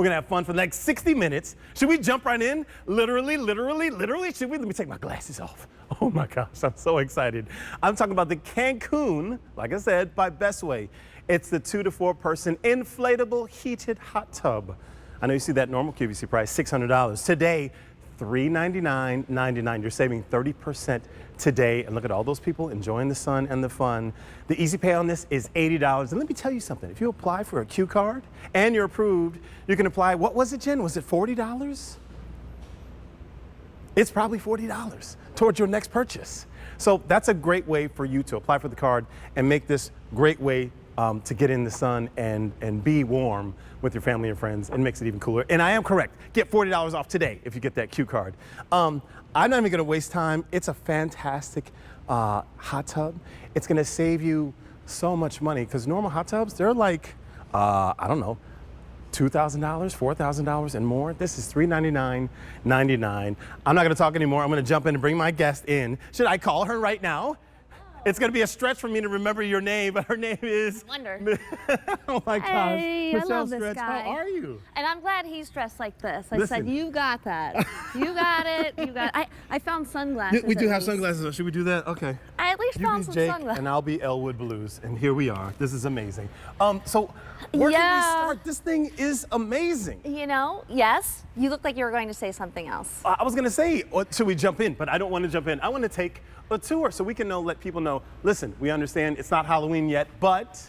We're gonna have fun for the next 60 minutes. Should we jump right in? Literally? Should we? Let me take my glasses off. Oh my gosh, I'm so excited. I'm talking about the Cancun, like I said, by Bestway. It's the 2 to 4 person inflatable heated hot tub. I know you see that normal QVC price, $600. Today, $399.99. You're saving 30% today. And look at all those people enjoying the sun and the fun. The easy pay on this is $80. And let me tell you something. If you apply for a Q card and you're approved, you can apply, what was it, Jen? Was it $40? It's probably $40 towards your next purchase. So that's a great way for you to apply for the card and make this great way to get in the sun and be warm with your family and friends, and makes it even cooler. And I am correct. Get $40 off today if you get that Q card. I'm not even gonna waste time. It's a fantastic hot tub. It's gonna save you so much money, because normal hot tubs, they're like, I don't know, $2,000, $4,000 and more. This is $399.99. I'm not gonna talk anymore. I'm gonna jump in and bring my guest in. Should I call her right now? It's gonna be a stretch for me to remember your name, but her name is... Wonder. Oh my gosh. Hey, Michelle I love this Stretch. guy. How are you? And I'm glad he's dressed like this. I Listen. said, you got that. You got it. You got it. I found sunglasses. We do at have least. sunglasses. Should we do that? Okay. I at least You found be some Jake, sunglasses. and I'll be Elwood Blues, and here we are. This is amazing. So where can we start? This thing is amazing. You know, yes. You look like you were going to say something else. I was gonna say, should we jump in? But I don't want to jump in. I want to take a tour so we can let people know, listen, we understand it's not Halloween yet, but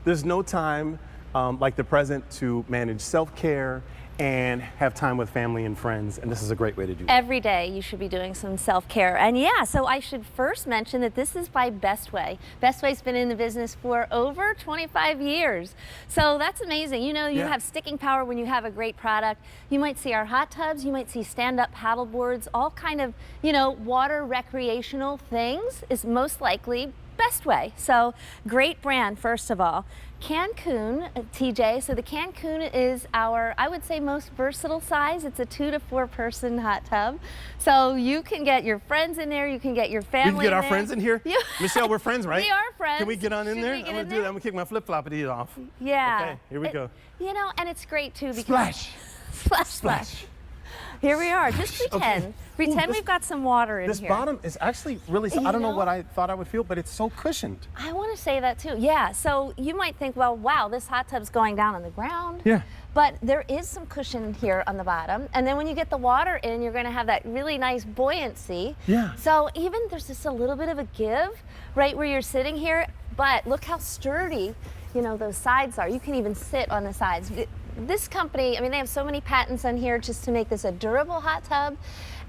there's no time like the present to manage self-care and have time with family and friends, and this is a great way to do that. Every day you should be doing some self-care. And yeah, so I should first mention that this is by Bestway. Bestway's been in the business for over 25 years. So that's amazing. You know, you have sticking power when you have a great product. You might see our hot tubs, you might see stand-up paddle boards, all kind of, you know, water recreational things is most likely Bestway. So great brand, first of all. Cancun, TJ, so the Cancun is our, I would say, most versatile size. It's a 2 to 4 person hot tub. So you can get your friends in there, you can get your family in there. We can get our friends in here? Michelle, we're friends, right? We are friends. Can we get on in there? I'm gonna do that. I'm gonna kick my flip-floppity off. Yeah. Okay, here we go. You know, and it's great too because... Splash. Splash, splash. Here we are. Just pretend. Okay. Pretend we've got some water in this here. This bottom is actually really, I don't know what I thought I would feel, but it's so cushioned. I want to say that too. Yeah. So you might think, well, wow, this hot tub's going down on the ground. Yeah. But there is some cushion here on the bottom. And then when you get the water in, you're going to have that really nice buoyancy. Yeah. So even there's just a little bit of a give right where you're sitting here. But look how sturdy, you know, those sides are. You can even sit on the sides. This company, I mean, they have so many patents on here just to make this a durable hot tub.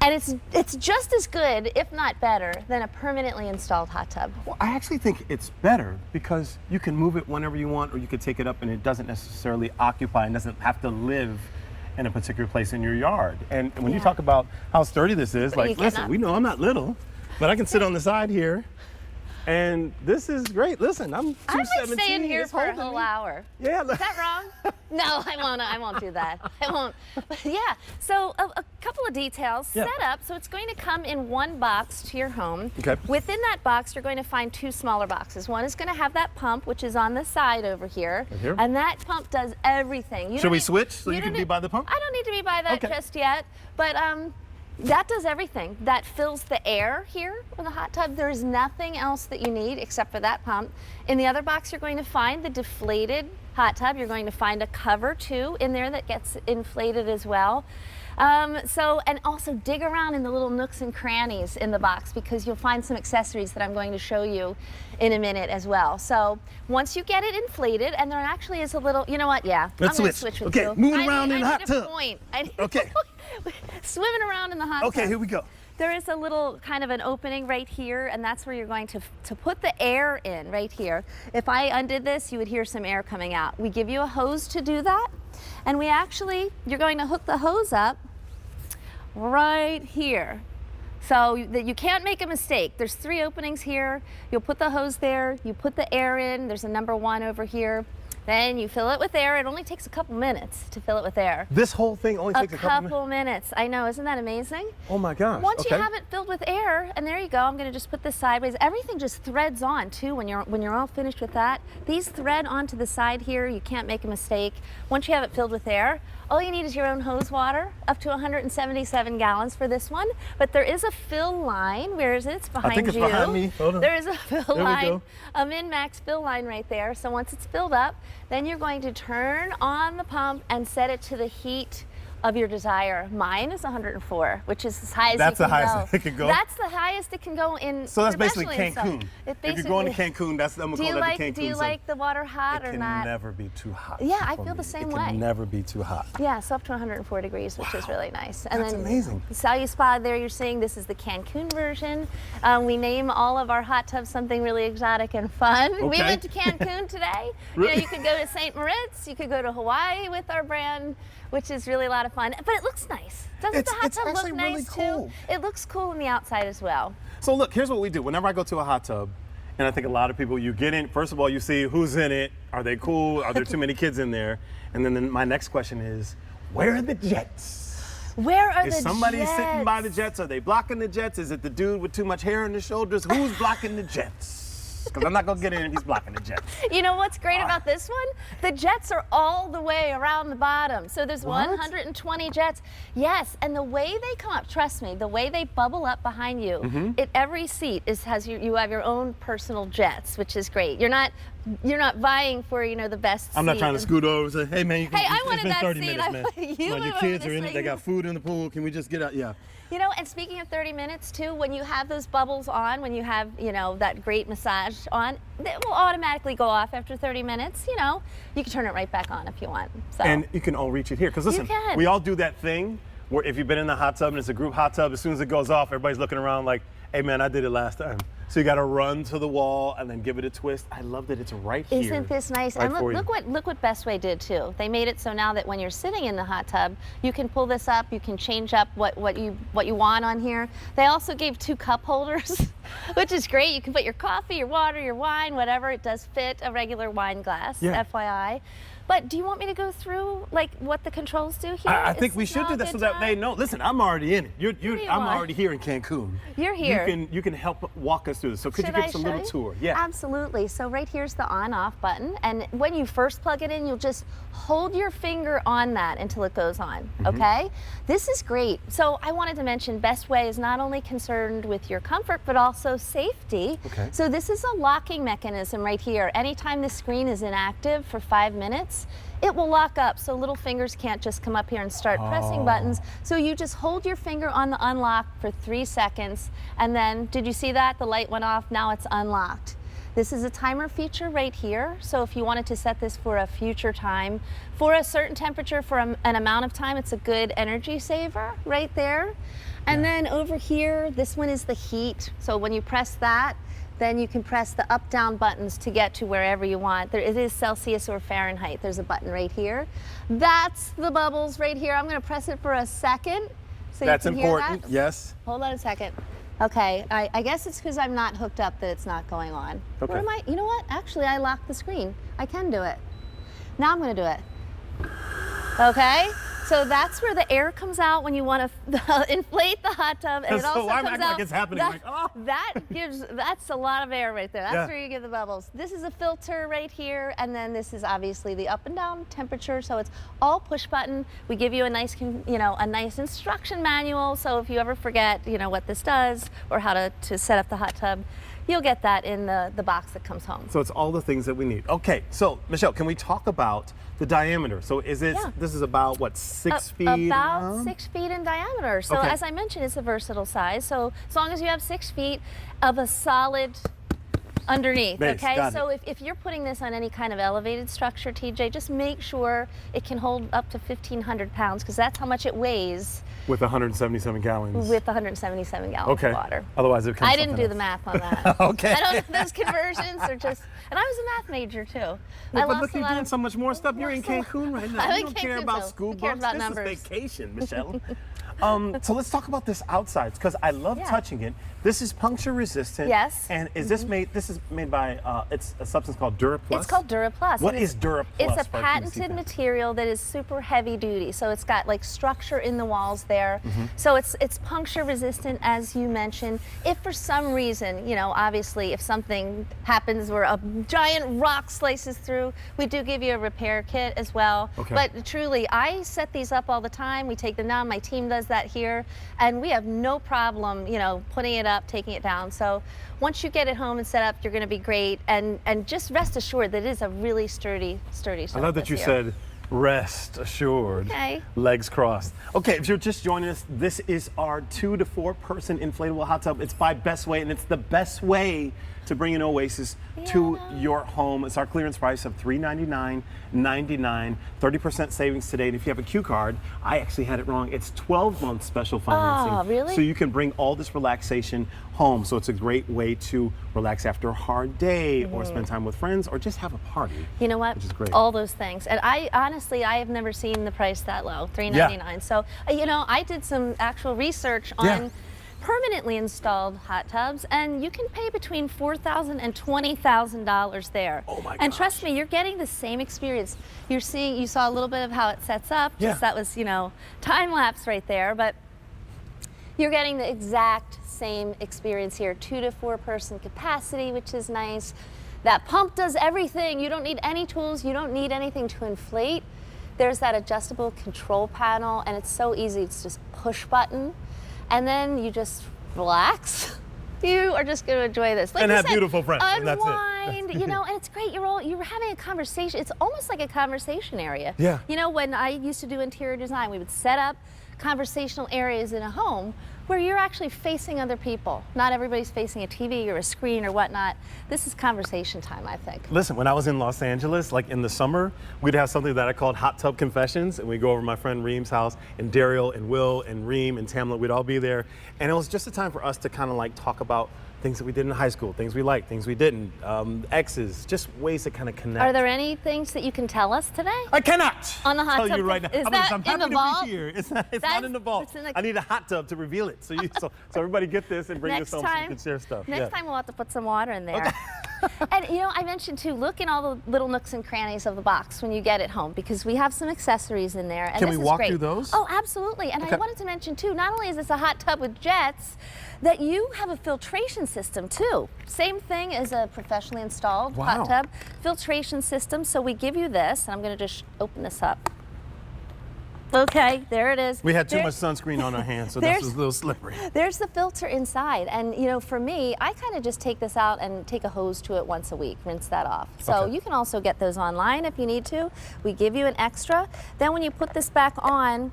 And it's just as good, if not better, than a permanently installed hot tub. Well, I actually think it's better because you can move it whenever you want, or you can take it up and it doesn't necessarily occupy and doesn't have to live in a particular place in your yard. And when you talk about how sturdy this is, like, listen, we know I'm not little, but I can sit on the side here. And this is great. Listen, I'm 217. I might stay in here for a whole hour. Yeah. Is that wrong? No, I won't do that. I won't. But yeah, so a couple of details. Set up, so it's going to come in one box to your home. Okay. Within that box, you're going to find 2 smaller boxes. One is going to have that pump, which is on the side over here. Right here. And that pump does everything. Should we switch so you can be by the pump? I don't need to be by that just yet, but that does everything. That fills the air here in the hot tub. There's nothing else that you need except for that pump. In the other box, you're going to find the deflated hot tub. You're going to find a cover too in there that gets inflated as well. And also dig around in the little nooks and crannies in the box because you'll find some accessories that I'm going to show you in a minute as well. So once you get it inflated, and there actually is a little, you know what? Yeah, let's I'm going to switch with you. Okay, moving around in the hot tub. Okay. Swimming around in the hot tub. Okay, here we go. There is a little kind of an opening right here, and that's where you're going to put the air in right here. If I undid this, you would hear some air coming out. We give you a hose to do that, and you're going to hook the hose up right here. So that you can't make a mistake. There's 3 openings here. You'll put the hose there, you put the air in, there's a number 1 over here. Then you fill it with air. It only takes a couple minutes to fill it with air. This whole thing only takes a couple minutes. I know, isn't that amazing? Oh my gosh. Once you have it filled with air, and there you go, I'm gonna just put this sideways. Everything just threads on too when you're all finished with that. These thread onto the side here, you can't make a mistake. Once you have it filled with air, All you need is your own hose water, up to 177 gallons for this one. But there is a fill line. Where is it? It's behind you. I think it's behind me. Hold on. There is a fill There we line, go. a min-max fill line right there. So once it's filled up, then you're going to turn on the pump and set it to the heat of your desire. Mine is 104, which is as high as That's you the can highest go. it can go? That's the highest it can go in. So that's basically professionally. Cancun. It If you're going to basically- Cancun, I'm gonna call that the Cancun Do you zone. like the water hot It or can not? never be too hot. Yeah, I for feel the me. same It way. can never be too hot. Yeah, so up to 104 degrees, which is really nice. And That's then amazing. The Salyu Spa there, you're seeing this is the Cancun version. We name all of our hot tubs something really exotic and fun. We Okay. went to Cancun today. Really? You could go to St. Moritz, you could go to Hawaii with our brand, which is really a lot of fun. But it looks nice. Doesn't the hot it's tub actually look really nice cool. too? It looks cool on the outside as well. So look, here's what we do. Whenever I go to a hot tub, and I think a lot of people, you get in, first of all, you see who's in it. Are they cool? Are there too many kids in there? And then my next question is, where are the jets? Where are Is the somebody jets? sitting by the jets? Are they blocking the jets? Is it the dude with too much hair on his shoulders? Who's blocking the jets? Because I'm not going to get in if he's blocking the jets. You know what's great about this one? The jets are all the way around the bottom. So there's What? 120 jets. Yes, and the way they come up, trust me, the way they bubble up behind you, Mm-hmm. every seat you have your own personal jets, which is great. You're not vying for, the best I'm not seat. trying to scoot over and say, hey man, Hey, I it's wanted been that 30 seat. minutes, man. You Come on, went your over kids are this in way. it. They got food in the pool. Can we just get out? Yeah. And speaking of 30 minutes too, when you have those bubbles on, when you have, that great massage on, it will automatically go off after 30 minutes. You can turn it right back on if you want. So. And you can all reach it here. Because listen, can. we all do that thing where if you've been in the hot tub and it's a group hot tub, as soon as it goes off, everybody's looking around like, hey man, I did it last time. So you got to run to the wall and then give it a twist. I love that it's right here. Isn't this nice? right And for you. look what Bestway did too. They made it so now that when you're sitting in the hot tub, you can pull this up, you can change up what you want on here. They also gave 2 cup holders, which is great. You can put your coffee, your water, your wine, whatever. It does fit a regular wine glass, Yeah. FYI. But do you want me to go through what the controls do here? I think Is we this should now do a that good so that they time? know. Listen, I'm already in it. do you I'm want? already here in Cancun. You're here. You can help walk us through this. So could Should you I give us a show little you? tour? Yeah. Absolutely. So right here's the on-off button, and when you first plug it in, you'll just hold your finger on that until it goes on, Mm-hmm. okay? This is great. So I wanted to mention Bestway is not only concerned with your comfort, but also safety. Okay. So this is a locking mechanism right here. Anytime the screen is inactive for 5 minutes, it will lock up, so little fingers can't just come up here and start pressing buttons. So you just hold your finger on the unlock for 3 seconds, and then, did you see that? The light went off, now it's unlocked. This is a timer feature right here, so if you wanted to set this for a future time, for a certain temperature, for an amount of time, it's a good energy saver right there. And then over here, this one is the heat, so when you press that, then you can press the up-down buttons to get to wherever you want. It is Celsius or Fahrenheit. There's a button right here. That's the bubbles right here. I'm gonna press it for a second so That's you can hear important. that. Yes. Hold on a second. Okay, I guess it's because I'm not hooked up that it's not going on. Okay. What am I? You know what? Actually, I locked the screen. I can do it. Now I'm gonna do it. Okay? So that's where the air comes out when you want to inflate the hot tub, and it So also I'm comes acting out. like it's happening, That, like, oh. that's a lot of air right there. That's Yeah. where you get the bubbles. This is a filter right here, and then this is obviously the up and down temperature. So it's all push button. We give you a nice, a nice instruction manual. So if you ever forget, what this does or how to set up the hot tub, you'll get that in the box that comes home. So it's all the things that we need. Okay, so Michelle, can we talk about the diameter? So this is about what, 6 feet? About around? 6 feet in diameter. So Okay. as I mentioned, it's a versatile size. So as long as you have 6 feet of a solid underneath, Base, okay? got So if you're putting this on any kind of elevated structure, TJ, just make sure it can hold up to 1,500 pounds, because that's how much it weighs With 177 gallons. with 177 gallons Okay. of water. Otherwise it becomes I didn't do something the else. math on that. Okay. I don't know, those conversions are just, and I was a math major too. I But lost look, a you're lot doing of, so much more stuff. You're in lost a lot- Cancun right now. I'm You in don't care Cancun, about so school who cares bumps. about This numbers? is vacation, Michelle. So let's talk about this outside, because I love touching it. This is puncture resistant. Yes. And is this made? This is made by it's a substance called DuraPlus. It's called DuraPlus. What is DuraPlus? It's a for patented material that is super heavy duty. So it's got like structure in the walls there. So it's puncture resistant, as you mentioned. If for some reason, you know, obviously if something happens where a giant rock slices through, we do give you a repair kit as well. Okay. But truly, I set these up all the time. We take them down. My team does that here, and we have no problem, you know, putting it up, taking it down. So once you get it home and set up, you're going to be great. And just rest assured that it is a really sturdy surface. I love that you said rest assured. Okay. Legs crossed. Okay, if you're just joining us, this is our 2 to 4 person inflatable hot tub. It's by Bestway, and it's the best way to bring an Oasis to your home. It's our clearance price of $399.99, 30% savings today. And if you have a Q card, I actually had it wrong. It's 12-month special financing. Oh, really? So you can bring all this relaxation home. So it's a great way to relax after a hard day or spend time with friends or just have a party. You know what? Which is great. All those things. And I honestly, I have never seen the price that low, $399. So, you know, I did some actual research on permanently installed hot tubs, and you can pay between $4,000 and $20,000 there. Oh my And gosh. trust me, you're getting the same experience. You saw a little bit of how it sets up. Just that was, you know, time lapse right there, but you're getting the exact same experience here. 2 to 4 person capacity, which is nice. That pump does everything. You don't need any tools. You don't need anything to inflate. There's that adjustable control panel, and it's so easy. It's just push button. And then you just relax. You are just going to enjoy this. Like And you have said, beautiful friends, and that's it. Unwind, you know, and it's great. You're having a conversation. It's almost like a conversation area. Yeah. You know, when I used to do interior design, we would set up conversational areas in a home where you're actually facing other people. Not everybody's facing a TV or a screen or whatnot. This is conversation time, I think. Listen, when I was in Los Angeles, like in the summer, we'd have something that I called Hot Tub Confessions, and we'd go over to my friend Reem's house, and Daryl and Will and Reem and Tamla, we'd all be there. And it was just a time for us to kind of like talk about things that we did in high school, things we liked, things we didn't, exes, just ways to kind of connect. Are there any things that you can tell us today? I cannot On the hot tell tub, you right now. is I'm that happy in the to vault? be here. It's not in the vault. It's in the- I need a hot tub to reveal it. So everybody get this and bring this home so you can share stuff. Next time we'll have to put some water in there. And you know, I mentioned too, look in all the little nooks and crannies of the box when you get it home, because we have some accessories in there. And Can this we is walk great. through those? Oh, absolutely. And I wanted to mention too, not only is this a hot tub with jets, that you have a filtration system too. Same thing as a professionally installed hot tub. Filtration system. So we give you this, and I'm going to just open this up. Okay, there it is. We had too much sunscreen on our hands, so this was a little slippery. There's the filter inside, and you know, for me, I kind of just take this out and take a hose to it once a week, rinse that off. So you can also get those online if you need to. We give you an extra. Then when you put this back on,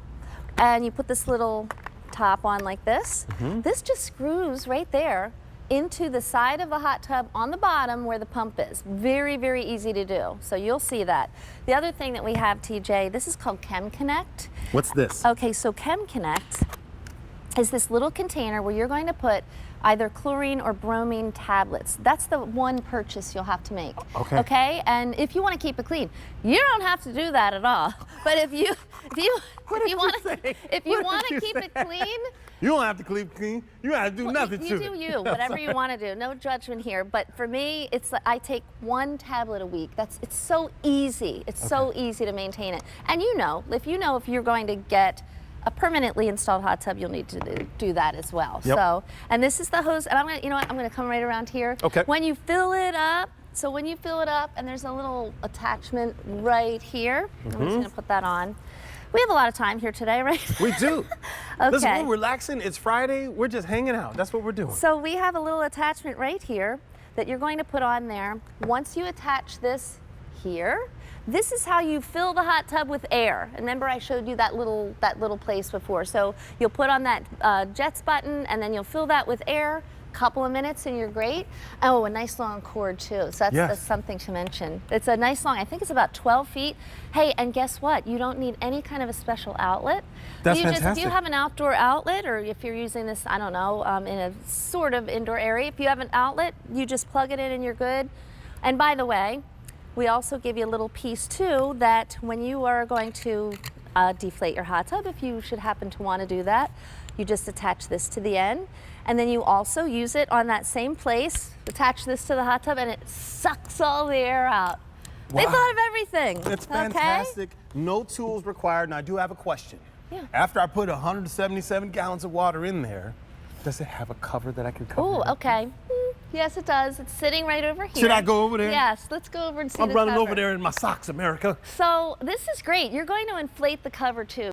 and you put this little top on like this, this just screws right there into the side of the hot tub on the bottom where the pump is. Very, very easy to do. So you'll see that. The other thing that we have, TJ, this is called Chem Connect. What's this? Okay, so Chem Connect is this little container where you're going to put either chlorine or bromine tablets. That's the one purchase you'll have to make. Okay. Okay, and if you want to keep it clean, you don't have to do that at all. But if you want to keep it clean, you don't have to keep clean. You don't have to do nothing to it. You do you, whatever you want to do. No judgment here. But for me, it's like I take 1 tablet a week. It's so easy. It's so easy to maintain it. And if you're going to get a permanently installed hot tub, you'll need to do that as well. Yep. So, and this is the hose, and I'm gonna come right around here. Okay. When you fill it up, and there's a little attachment right here. I'm just gonna put that on. We have a lot of time here today, right? We do. Okay. Listen, we're relaxing. It's Friday. We're just hanging out. That's what we're doing. So we have a little attachment right here that you're going to put on there. Once you attach this here, this is how you fill the hot tub with air. Remember I showed you that little place before. So you'll put on that Jets button, and then you'll fill that with air. Couple of minutes and you're great. Oh, a nice long cord too. So that's something to mention. It's a nice long, I think it's about 12 feet. Hey, and guess what? You don't need any kind of a special outlet. That's If you have an outdoor outlet, or if you're using this, I don't know, in a sort of indoor area, if you have an outlet, you just plug it in and you're good. And by the way, we also give you a little piece too that when you are going to deflate your hot tub if you should happen to want to do that. You just attach this to the end, and then you also use it on that same place, attach this to the hot tub, and it sucks all the air out. Wow. They thought of everything. It's fantastic. No tools required. And I do have a question. Yeah. After I put 177 gallons of water in there, does it have a cover that I can cover? Oh, okay. Yes, it does. It's sitting right over here. Should I go over there? Yes, let's go over and see I'm the running cover. over there in my socks, America. So this is great. You're going to inflate the cover too.